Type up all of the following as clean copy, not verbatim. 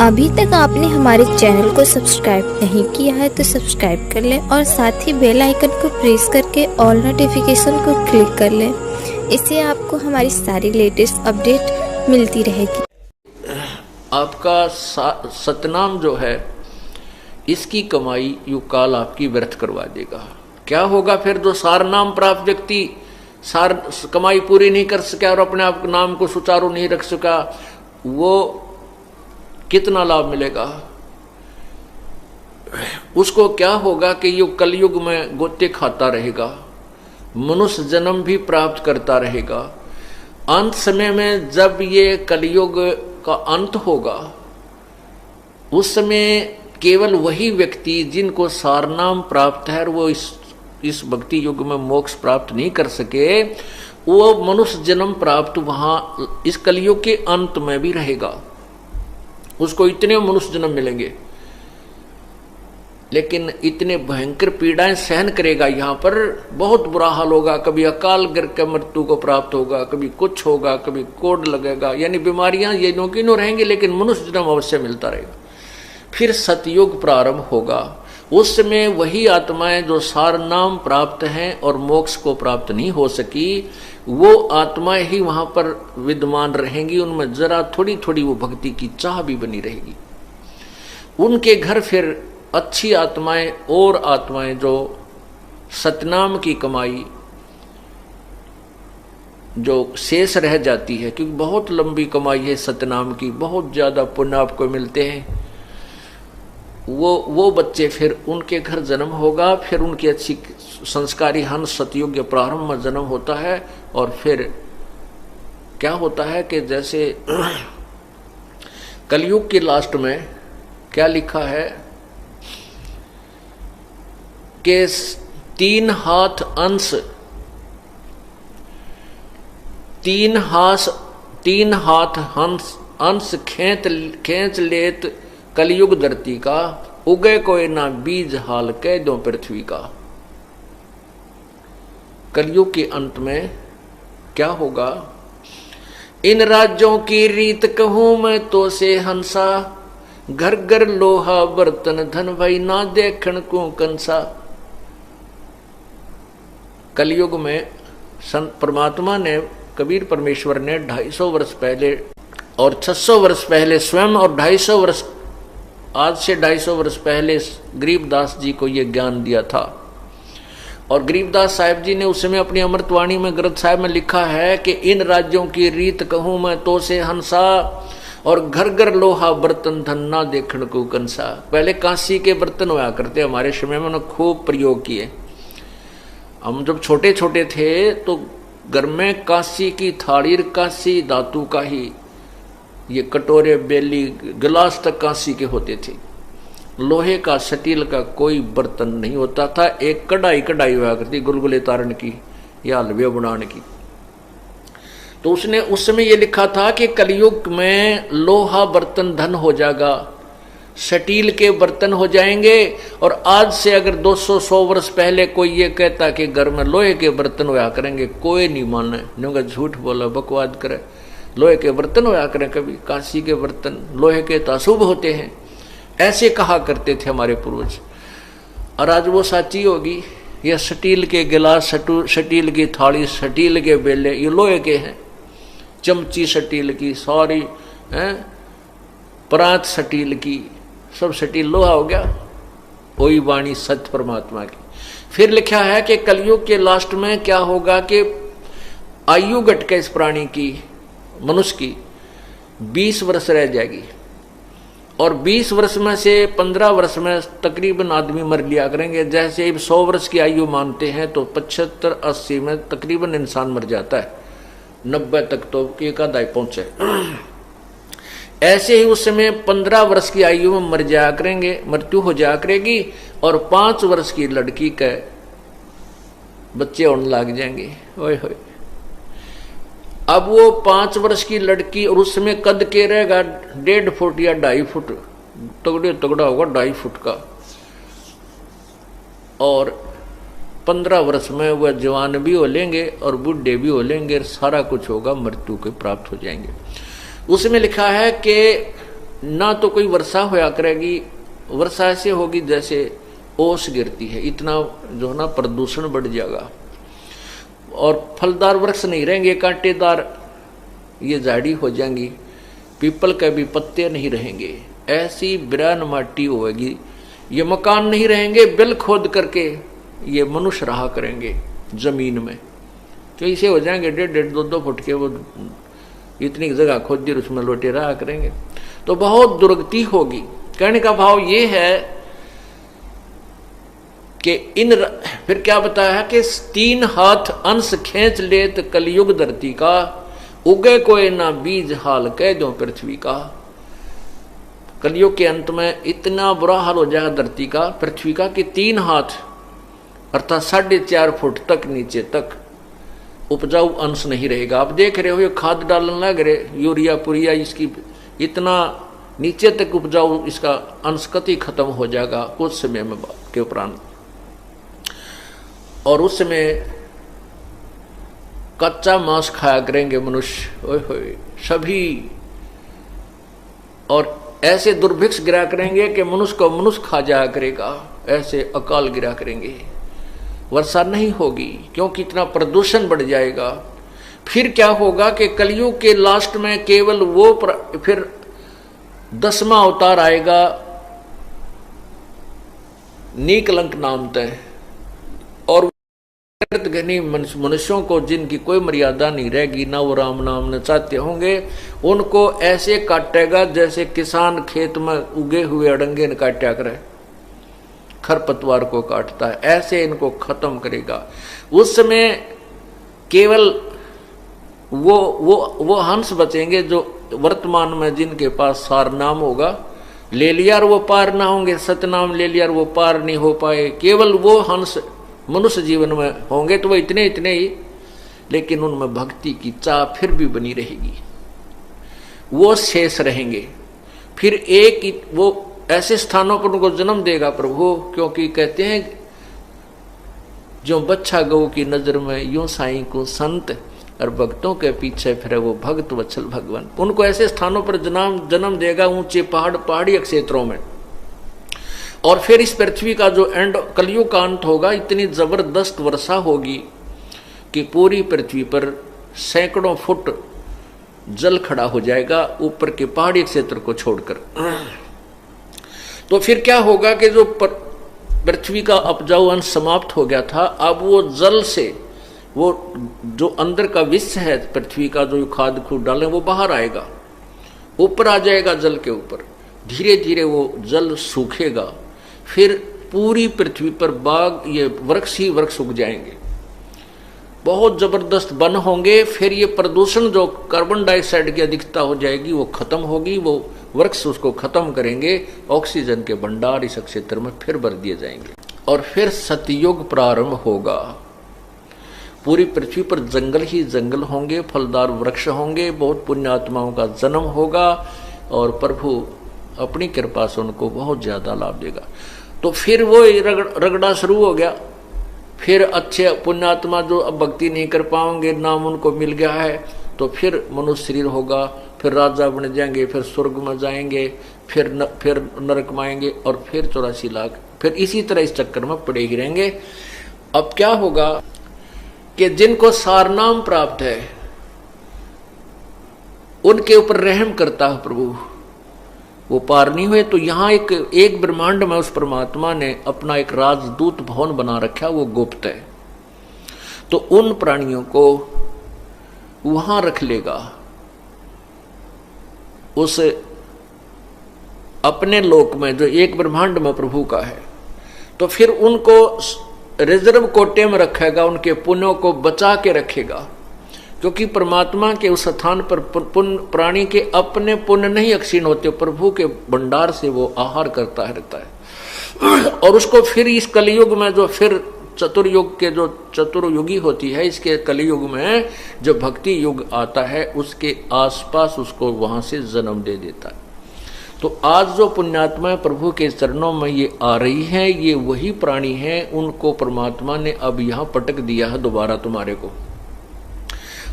अभी तक आपने हमारे चैनल को सब्सक्राइब नहीं किया है तो सब्सक्राइब कर लें और साथ ही बेल आइकन को प्रेस करके ऑल नोटिफिकेशन को क्लिक कर लें। इससे आपको हमारी सारी लेटेस्ट अपडेट मिलती रहेगी। आपका सतनाम जो है इसकी कमाई युकाल आपकी व्यर्थ करवा देगा। क्या होगा फिर? जो सार नाम प्राप्त व्यक्ति सार कमाई पूरी नहीं कर सका और अपने आप नाम को सुचारू नहीं रख सका, वो कितना लाभ मिलेगा उसको? क्या होगा कि युग कलयुग में गोते खाता रहेगा, मनुष्य जन्म भी प्राप्त करता रहेगा। अंत समय में जब ये कलयुग का अंत होगा उस समय केवल वही व्यक्ति जिनको सारनाम प्राप्त है और वो इस भक्ति युग में मोक्ष प्राप्त नहीं कर सके, वो मनुष्य जन्म प्राप्त वहां इस कलयुग के अंत में भी रहेगा। उसको इतने मनुष्य जन्म मिलेंगे लेकिन इतने भयंकर पीड़ाएं सहन करेगा। यहाँ पर बहुत बुरा हाल होगा, कभी अकाल गिर के मृत्यु को प्राप्त होगा, कभी कुछ होगा, कभी कोड लगेगा, यानी बीमारियां ये नो की नो रहेंगी लेकिन मनुष्य जन्म अवश्य मिलता रहेगा। फिर सतयुग प्रारंभ होगा। उस समय वही आत्माएं जो सार नाम प्राप्त हैं और मोक्ष को प्राप्त नहीं हो सकी, वो आत्माएं ही वहां पर विद्यमान रहेंगी। उनमें जरा थोड़ी थोड़ी वो भक्ति की चाह भी बनी रहेगी। उनके घर फिर अच्छी आत्माएं और आत्माएं जो सतनाम की कमाई जो शेष रह जाती है, क्योंकि बहुत लंबी कमाई है सतनाम की, बहुत ज्यादा पुण्य आपको मिलते हैं, वो बच्चे फिर उनके घर जन्म होगा। फिर उनकी अच्छी संस्कारी हंस सतयुग प्रारंभ में जन्म होता है। और फिर क्या होता है कि जैसे कलयुग के लास्ट में क्या लिखा है कि 3 हाथ अंश 3 हाथ अंश खेच लेत कलयुग धरती का, उगे कोई ना बीज हाल कह दो पृथ्वी का। कलयुग के अंत में क्या होगा? इन राज्यों की रीत कहूं मैं तो से हंसा, घर घर लोहा बर्तन धन भाई ना देखण को कंसा। कलयुग में संत परमात्मा ने, कबीर परमेश्वर ने 250 वर्ष पहले और 600 वर्ष पहले स्वयं और 250 वर्ष आज से 250 वर्ष पहले गरीबदास जी को यह ज्ञान दिया था। और गरीबदास साहिब जी ने उस समय अपनी अमृतवाणी में ग्रंथ साहिब में लिखा है कि इन राज्यों की रीत कहूं मैं तो से हंसा, और घर घर लोहा बर्तन धन ना देखण को कंसा। पहले कांसी के बर्तन हुआ करते, हमारे समय में उन्होंने खूब प्रयोग किए। हम जब छोटे छोटे थे तो घर में कांसी की थाली, कांसी धातु का ही, ये कटोरे बेली गिलास तक कांसी के होते थे। लोहे का स्टील का कोई बर्तन नहीं होता था। एक कढ़ाई हुआ करती गुलगुले तारण की या हलवे बनाने की। तो उसने उस समय ये लिखा था कि कलयुग में लोहा बर्तन धन हो जाएगा, स्टील के बर्तन हो जाएंगे। और आज से अगर 200-100 वर्ष पहले कोई ये कहता कि घर में लोहे के बर्तन हुआ करेंगे, कोई नहीं माने, नहीं झूठ बोला, बकवाद करे। लोहे के बर्तन होया करें, कभी कांसी के बर्तन, लोहे के तो अशुभ होते हैं, ऐसे कहा करते थे हमारे पूर्वज। और आज वो साची होगी। ये स्टील के गिलास, स्टील की थाली, स्टील के बेले, ये लोहे के हैं। चमची स्टील की, सारी परात स्टील की, सब स्टील लोहा हो गया। वही वाणी सत्य परमात्मा की। फिर लिखा है कि कलयुग के लास्ट में क्या होगा कि आयु घट के इस प्राणी की, मनुष्य की 20 वर्ष रह जाएगी। और 20 वर्ष में से 15 वर्ष में तकरीबन आदमी मर लिया करेंगे। जैसे 100 वर्ष की आयु मानते हैं तो 75-80 में तकरीबन इंसान मर जाता है, 90 तक तो एक आधा पहुंचे। ऐसे ही उस समय 15 वर्ष की आयु में मर जाया करेंगे, मृत्यु हो जाया करेगी। और 5 वर्ष की लड़की के बच्चे होने लग जाएंगे। ओए होए। अब वो 5 वर्ष की लड़की, और उसमें कद के रहेगा 1.5 फुट या 2.5 फुट, तगड़ा होगा 2.5 फुट का। और 15 वर्ष में वह जवान भी हो लेंगे और बूढ़े भी हो लेंगे, सारा कुछ होगा, मृत्यु के प्राप्त हो जाएंगे। उसमें लिखा है कि ना तो कोई वर्षा होया करेगी, वर्षा ऐसे होगी जैसे ओस गिरती है, इतना जो है ना प्रदूषण बढ़ जाएगा। और फलदार वृक्ष नहीं रहेंगे, कांटेदार ये झाड़ी हो जाएंगी, पीपल के भी पत्ते नहीं रहेंगे, ऐसी बिरान माटी होगी। ये मकान नहीं रहेंगे, बिल खोद करके ये मनुष्य रहा करेंगे जमीन में, तो इसे हो जाएंगे 1.5 2 फुट के, वो इतनी जगह खोद दी उसमें लोटे रहा करेंगे, तो बहुत दुर्गति होगी। कहने का भाव ये है कि फिर क्या बताया है कि 3 हाथ अंश खींच लेत कलयुग धरती का, उगे कोई ना बीज हाल कह दो पृथ्वी का। कलयुग के अंत में इतना बुरा हाल हो जाएगा धरती का, पृथ्वी का, कि 3 हाथ अर्थात 4.5 फुट तक नीचे तक उपजाऊ अंश नहीं रहेगा। आप देख रहे हो ये खाद डालने लग रहे, यूरिया पुरिया, इसकी इतना नीचे तक उपजाऊ इसका अंश कति खत्म हो जाएगा कुछ समय में के उपरांत। और उस समय कच्चा मांस खाया करेंगे मनुष्य, ओए होए सभी, और ऐसे दुर्भिक्ष गिरा करेंगे कि मनुष्य को मनुष्य खा जाया करेगा, ऐसे अकाल गिरा करेंगे। वर्षा नहीं होगी क्योंकि इतना प्रदूषण बढ़ जाएगा। फिर क्या होगा कि कलयुग के लास्ट में केवल वो फिर 10वां अवतार आएगा नीकलंक नाम तय, और घनी मनुष्यों को जिनकी कोई मर्यादा नहीं रहेगी, ना वो राम नाम न चाहते होंगे, उनको ऐसे काटेगा जैसे किसान खेत में उगे हुए अड़ंगे न काटा करे, खरपतवार को काटता है, ऐसे इनको खत्म करेगा। उस समय केवल वो हंस बचेंगे जो वर्तमान में जिनके पास सार नाम होगा, ले लिया और वो पार ना होंगे, सतनाम ले लिया और वो पार नहीं हो पाए, केवल वो हंस मनुष्य जीवन में होंगे, तो वो इतने ही, लेकिन उनमें भक्ति की चाह फिर भी बनी रहेगी, वो शेष रहेंगे। फिर एक वो ऐसे स्थानों पर उनको जन्म देगा प्रभु, क्योंकि कहते हैं जो बच्चा गौ की नजर में यूं साईं को संत, और भक्तों के पीछे फिर वो भक्त वत्सल भगवान, उनको ऐसे स्थानों पर जन्म देगा, ऊंचे पहाड़ी क्षेत्रों में। और फिर इस पृथ्वी का जो एंड कलयुग का अंत होगा, इतनी जबरदस्त वर्षा होगी कि पूरी पृथ्वी पर सैकड़ों फुट जल खड़ा हो जाएगा, ऊपर के पहाड़ी क्षेत्र को छोड़कर। तो फिर क्या होगा कि जो पृथ्वी का उपजाऊ अंश समाप्त हो गया था, अब वो जल से वो जो अंदर का विष है पृथ्वी का, जो खाद खूद डालें, वो बाहर आएगा, ऊपर आ जाएगा जल के ऊपर। धीरे धीरे वो जल सूखेगा, फिर पूरी पृथ्वी पर बाग ये वृक्ष ही वृक्ष उग जाएंगे, बहुत जबरदस्त वन होंगे। फिर ये प्रदूषण जो कार्बन डाइऑक्साइड की अधिकता हो जाएगी वो खत्म होगी, वो वृक्ष उसको खत्म करेंगे, ऑक्सीजन के भंडार इस क्षेत्र में फिर भर दिए जाएंगे, और फिर सतयुग प्रारंभ होगा। पूरी पृथ्वी पर जंगल ही जंगल होंगे, फलदार वृक्ष होंगे, बहुत पुण्यात्माओं का जन्म होगा, और प्रभु अपनी कृपा से उनको बहुत ज्यादा लाभ देगा। तो फिर वो रगड़ा शुरू हो गया, फिर अच्छे पुण्यात्मा जो अब भक्ति नहीं कर पाएंगे, नाम उनको मिल गया है, तो फिर मनुष्य शरीर होगा, फिर राजा बन जाएंगे, फिर स्वर्ग में जाएंगे, फिर नरक में आएंगे, और फिर 84 लाख, फिर इसी तरह इस चक्कर में पड़े ही रहेंगे। अब क्या होगा कि जिनको सारनाम प्राप्त है उनके ऊपर रहम करता है प्रभु, वो पार नहीं हुए। तो यहाँ एक ब्रह्मांड में उस परमात्मा ने अपना एक राजदूत भवन बना रखा, वो गुप्त है, तो उन प्राणियों को वहां रख लेगा, उस अपने लोक में जो एक ब्रह्मांड में प्रभु का है। तो फिर उनको रिजर्व कोटे में रखेगा, उनके पुण्यों को बचा के रखेगा, क्योंकि परमात्मा के उस स्थान पर प्राणी के अपने पुण्य नहीं अक्षीण होते, प्रभु के भंडार से वो आहार करता रहता है। और उसको फिर इस कलयुग में जो फिर चतुर्युग के जो चतुर्युगी होती है, इसके कलयुग में जो भक्ति युग आता है, उसके आसपास उसको वहां से जन्म दे देता है। तो आज जो पुण्यात्मा प्रभु के चरणों में ये आ रही हैं, ये वही प्राणी हैं, उनको परमात्मा ने अब यहाँ पटक दिया है दोबारा तुम्हारे को।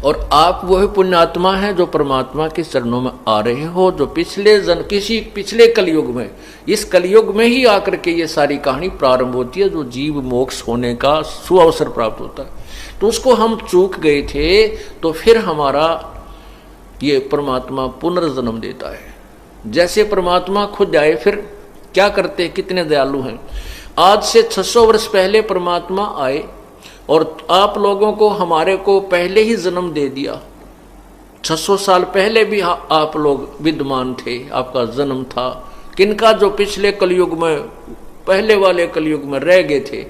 और आप वह पुण्यात्मा हैं जो परमात्मा के चरणों में आ रहे हो, जो किसी पिछले कलयुग में, इस कलयुग में ही आकर के ये सारी कहानी प्रारंभ होती है, जो जीव मोक्ष होने का सुअवसर प्राप्त होता है। तो उसको हम चूक गए थे, तो फिर हमारा ये परमात्मा पुनर्जन्म देता है। जैसे परमात्मा खुद आए, फिर क्या करते हैं, कितने दयालु हैं। आज से 600 वर्ष पहले परमात्मा आए और आप लोगों को, हमारे को पहले ही जन्म दे दिया। 600 साल पहले भी आप लोग विद्यमान थे, आपका जन्म था। किनका? जो पिछले कलयुग में, पहले वाले कलयुग में रह गए थे।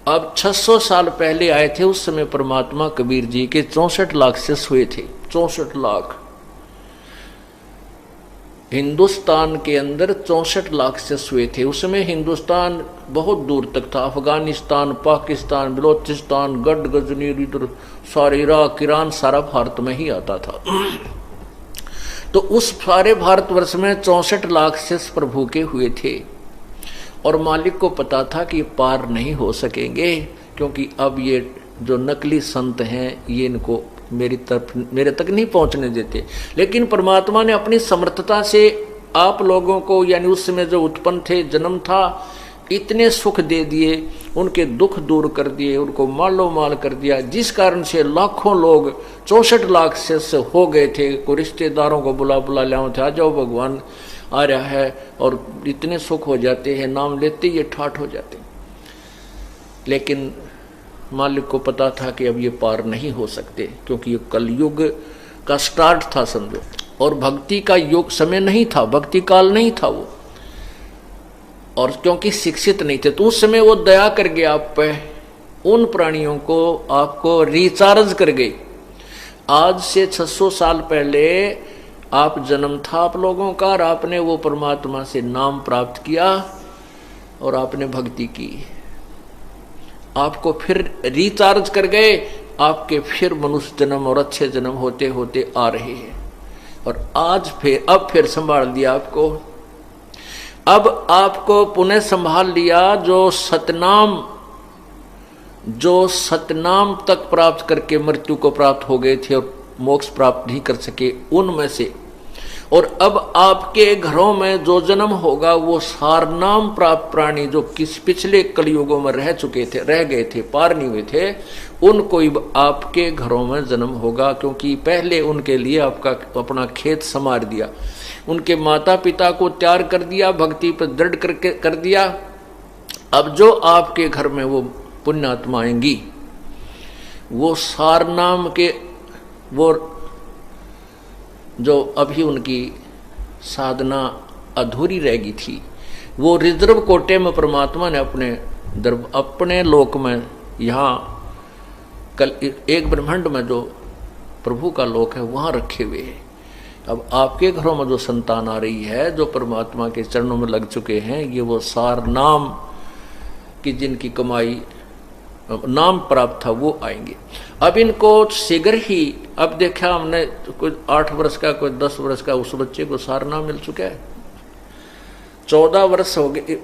अब 600 साल पहले आए थे, उस समय परमात्मा कबीर जी के 64 लाख शिष्य हुए थे। 64 लाख। हिंदुस्तान के अंदर 64 लाख शिष्य हुए थे। उस समय हिंदुस्तान बहुत दूर तक था। अफगानिस्तान, पाकिस्तान, बलोचिस्तान, गढ़ गजनी, इधर सारे इराक, ईरान, सारा भारत में ही आता था। तो उस सारे भारतवर्ष में 64 लाख शिष्य प्रभु के हुए थे। और मालिक को पता था कि पार नहीं हो सकेंगे, क्योंकि अब ये जो नकली संत हैं, ये इनको मेरे तक नहीं पहुंचने देते। लेकिन परमात्मा ने अपनी समर्थता से आप लोगों को, यानी उस समय जो उत्पन्न थे, जन्म था, इतने सुख दे दिए, उनके दुख दूर कर दिए, उनको मालो माल कर दिया, जिस कारण से लाखों लोग 64 लाख शिष्य हो गए थे। कोई रिश्तेदारों को बुला लाओ थे, आ जाओ भगवान आ रहा है, और इतने सुख हो जाते हैं, नाम लेते ये ठाठ हो जाते। लेकिन मालिक को पता था कि अब ये पार नहीं हो सकते, क्योंकि ये कलयुग का स्टार्ट था समझो, और भक्ति का युग समय नहीं था, भक्ति काल नहीं था वो। और क्योंकि शिक्षित नहीं थे, तो उस समय वो दया कर गए आप पे, उन प्राणियों को आपको रिचार्ज कर गए। आज से 600 साल पहले आप जन्म था आप लोगों का, और आपने वो परमात्मा से नाम प्राप्त किया और आपने भक्ति की, आपको फिर रिचार्ज कर गए। आपके फिर मनुष्य जन्म और अच्छे जन्म होते होते आ रहे हैं। और आज अब फिर संभाल दिया आपको। अब आपको पुनः संभाल लिया। जो सतनाम तक प्राप्त करके मृत्यु को प्राप्त हो गए थे और मोक्ष प्राप्त नहीं कर सके, उनमें से। और अब आपके घरों में जो जन्म होगा, वो सारनाम प्राप्त प्राणी जो किस पिछले कलयुगों में रह गए थे, पार नहीं हुए थे, उनको आपके घरों में जन्म होगा। क्योंकि पहले उनके लिए आपका अपना खेत संवार दिया, उनके माता पिता को तैयार कर दिया, भक्ति पर दृढ़ कर दिया। अब जो आपके घर में वो पुण्यात्मा आएंगी, वो सारनाम के, वो जो अभी उनकी साधना अधूरी रह गई थी, वो रिजर्व कोटे में परमात्मा ने अपने लोक में, यहाँ कल एक ब्रह्मांड में जो प्रभु का लोक है, वहाँ रखे हुए हैं। अब आपके घरों में जो संतान आ रही है, जो परमात्मा के चरणों में लग चुके हैं, ये वो सार नाम की जिनकी कमाई नाम प्राप्त था, वो आएंगे। अब इनको शीघ्र ही, अब देखा हमने, कोई 8 वर्ष का, कोई 10 वर्ष का, उस बच्चे को सार नाम मिल चुका है। 14 वर्ष हो गए,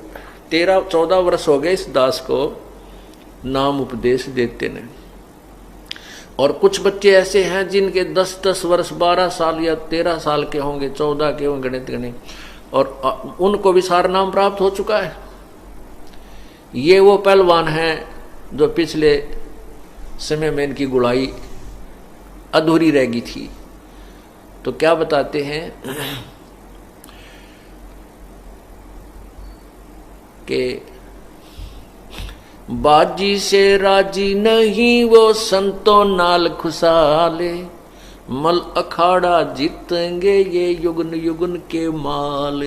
13-14 वर्ष हो गए इस दास को नाम उपदेश देते ने। और कुछ बच्चे ऐसे हैं जिनके 10-10 वर्ष, 12 साल या 13 साल के होंगे, 14 के होंगे, गणित, और उनको भी सार नाम प्राप्त हो चुका है। ये वो पहलवान हैं जो पिछले समय में इनकी गुड़ाई अधूरी रह गई थी। तो क्या बताते हैं कि बाजी से राजी नहीं वो संतो नाल खुशाले, मल अखाड़ा जीतेंगे ये युगन युगन के माल।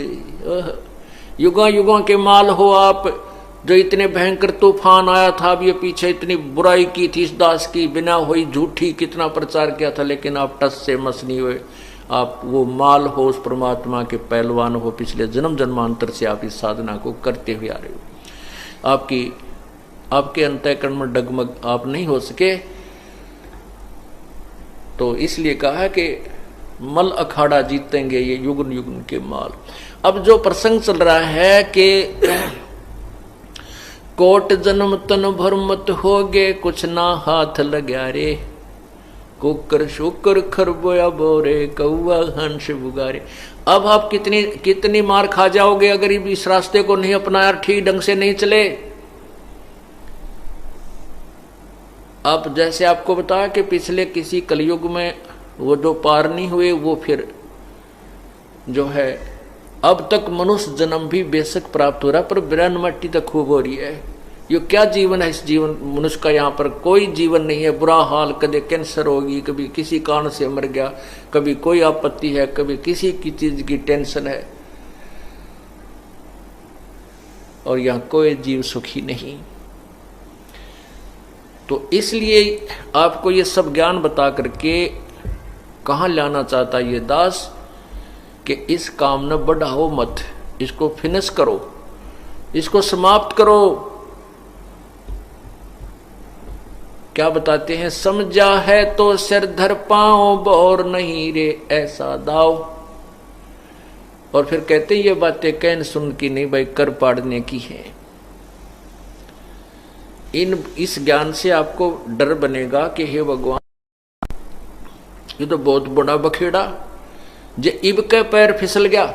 युगों युगों के माल हो आप, जो इतने भयंकर तूफान आया था, अब ये पीछे इतनी बुराई की थी इस दास की, बिना हुई झूठी कितना प्रचार किया था, लेकिन आप टस से मस नहीं हुए। आप वो माल हो, उस परमात्मा के पहलवान हो, पिछले जन्म जन्मांतर से आप इस साधना को करते हुए आ रहे हो। आपके अंतःकरण में डगमग आप नहीं हो सके, तो इसलिए कहा कि मल अखाड़ा जीतेंगे ये युगन युगन के माल। अब जो प्रसंग चल रहा है कि कोट जन्म तन भर मत होगे, कुछ ना हाथ लग्या रे। कुकर शुकर खरबोया बोरे कौआ हंस बुगारे। अब आप कितनी मार खा जाओगे अगर इस रास्ते को नहीं अपनाया, ठीक ढंग से नहीं चले। अब जैसे आपको बताया कि पिछले किसी कलयुग में वो जो पार नहीं हुए वो फिर जो है अब तक मनुष्य जन्म भी बेशक प्राप्त हो रहा है, पर ब्रह्म मट्टी तक खूब हो रही है। ये क्या जीवन है इस जीवन मनुष्य का, यहाँ पर कोई जीवन नहीं है। बुरा हाल, कभी कैंसर होगी, कभी किसी कारण से मर गया, कभी कोई आपत्ति है, कभी किसी की चीज की टेंशन है, और यहाँ कोई जीव सुखी नहीं। तो इसलिए आपको ये सब ज्ञान बता करके कहाँ लाना चाहता ये दास कि इस काम न बढ़ाओ मत, इसको फिनिश करो, इसको समाप्त करो। क्या बताते हैं, समझा है तो सिर धर पाओ, बोर नहीं रे ऐसा दाव। और फिर कहते ये बातें कहन सुन की नहीं भाई, कर पाड़ने की है। इस ज्ञान से आपको डर बनेगा कि हे भगवान, ये तो बहुत बड़ा बखेड़ा, जे इब के पैर फिसल गया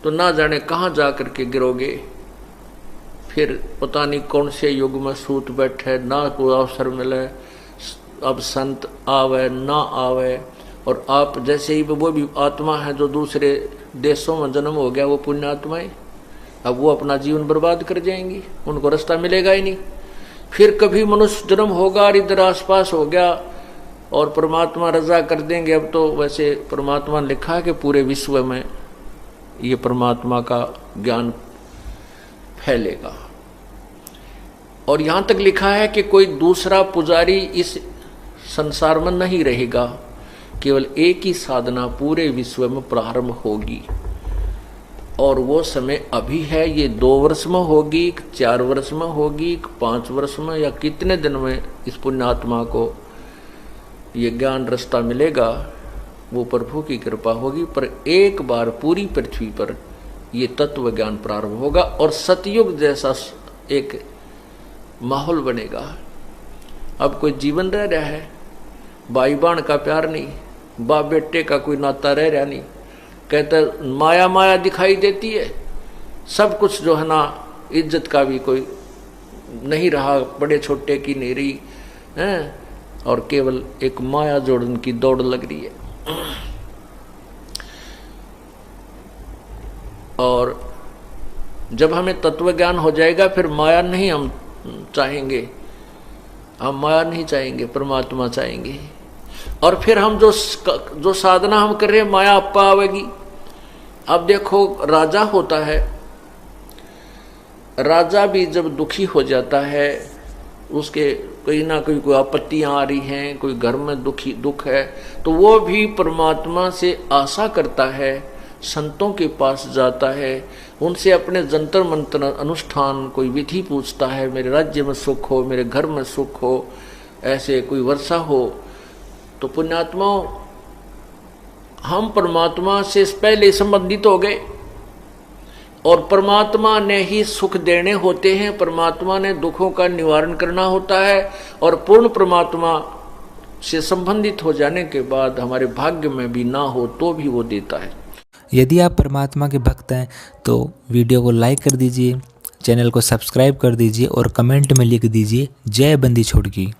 तो ना जाने कहां जाकर के गिरोगे। फिर पता नहीं कौन से युग में सूत बैठे, ना कोई अवसर मिले, अब संत आवे ना आवे। और आप जैसे ही वो भी आत्मा है जो दूसरे देशों में जन्म हो गया, वो पुण्य आत्माएं, अब वो अपना जीवन बर्बाद कर जाएंगी, उनको रास्ता मिलेगा ही नहीं। फिर कभी मनुष्य जन्म होगा और इधर आसपास हो गया और परमात्मा रजा कर देंगे। अब तो वैसे परमात्मा ने लिखा है कि पूरे विश्व में ये परमात्मा का ज्ञान फैलेगा, और यहां तक लिखा है कि कोई दूसरा पुजारी इस संसार में नहीं रहेगा, केवल एक ही साधना पूरे विश्व में प्रारंभ होगी। और वो समय अभी है, ये 2 वर्ष में होगी, 4 वर्ष में होगी, 5 वर्ष में, या कितने दिन में इस पुण्यात्मा को ये ज्ञान रास्ता मिलेगा, वो प्रभु की कृपा होगी। पर एक बार पूरी पृथ्वी पर ये तत्व ज्ञान प्रारंभ होगा और सतयुग जैसा एक माहौल बनेगा। अब कोई जीवन रह रहा है, भाई बहन का प्यार नहीं, बाप बेटे का कोई नाता रह रहा नहीं। कहते माया माया दिखाई देती है, सब कुछ जो है ना, इज्जत का भी कोई नहीं रहा, बड़े छोटे की नहीं रही है, और केवल एक माया जोड़न की दौड़ लग रही है। और जब हमें तत्व ज्ञान हो जाएगा फिर माया नहीं हम चाहेंगे, हम माया नहीं चाहेंगे, परमात्मा चाहेंगे। और फिर हम जो साधना हम कर रहे हैं, माया अपा आवेगी। अब देखो राजा होता है, राजा भी जब दुखी हो जाता है, उसके कहीं ना कहीं कोई आपत्तियां आ रही हैं, कोई घर में दुख है, तो वो भी परमात्मा से आशा करता है, संतों के पास जाता है, उनसे अपने जंतर मंतर अनुष्ठान कोई विधि पूछता है, मेरे राज्य में सुख हो, मेरे घर में सुख हो, ऐसे कोई वर्षा हो। तो पुण्यात्माओं, हम परमात्मा से पहले संबंधित हो गए, और परमात्मा ने ही सुख देने होते हैं, परमात्मा ने दुखों का निवारण करना होता है। और पूर्ण परमात्मा से संबंधित हो जाने के बाद हमारे भाग्य में भी ना हो तो भी वो देता है। यदि आप परमात्मा के भक्त हैं तो वीडियो को लाइक कर दीजिए, चैनल को सब्सक्राइब कर दीजिए और कमेंट में लिख दीजिए जय बंदी छोड़ की।